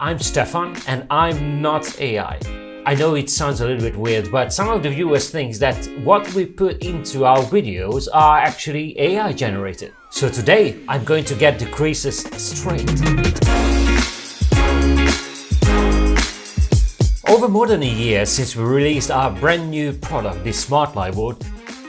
I'm Stefan and I'm not AI. I know it sounds a little bit weird, but some of the viewers think that what we put into our videos are actually AI generated. So today I'm going to get the creases straight. Over more than a year since we released our brand new product, the Smart-Lightboard,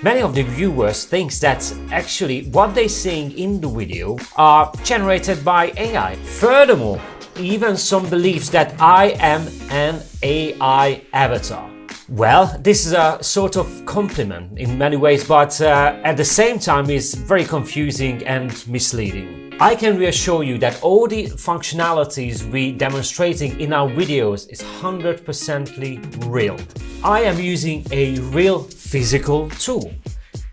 many of the viewers think that actually what they're seeing in the video are generated by AI. Furthermore, even some believes that I am an AI avatar. Well, this is a sort of compliment in many ways, but at the same time is very confusing and misleading. I can reassure you that all the functionalities we demonstrating in our videos is 100% real. I am using a real physical tool,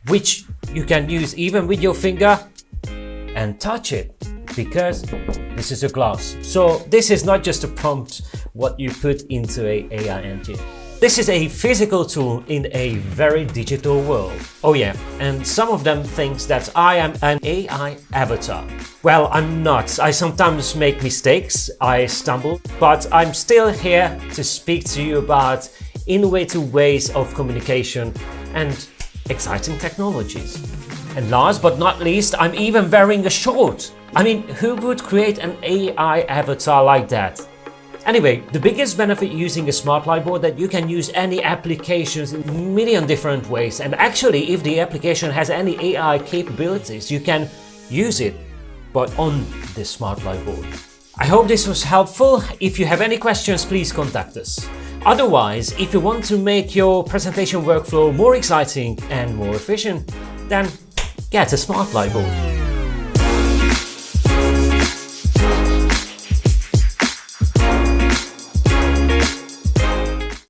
which you can use even with your finger and touch it, because this is a glass. So this is not just a prompt what you put into an AI engine. This is a physical tool in a very digital world. Oh yeah, and some of them think that I am an AI avatar. Well, I'm not. I sometimes make mistakes, I stumble, but I'm still here to speak to you about innovative ways of communication and exciting technologies. And last but not least, I'm even wearing a short. I mean, who would create an AI avatar like that? Anyway, the biggest benefit using a Smart-Lightboard that you can use any applications in a million different ways. And actually, if the application has any AI capabilities, you can use it, but on the Smart-Lightboard. I hope this was helpful. If you have any questions, please contact us. Otherwise, if you want to make your presentation workflow more exciting and more efficient, then get a Smart-Lightboard.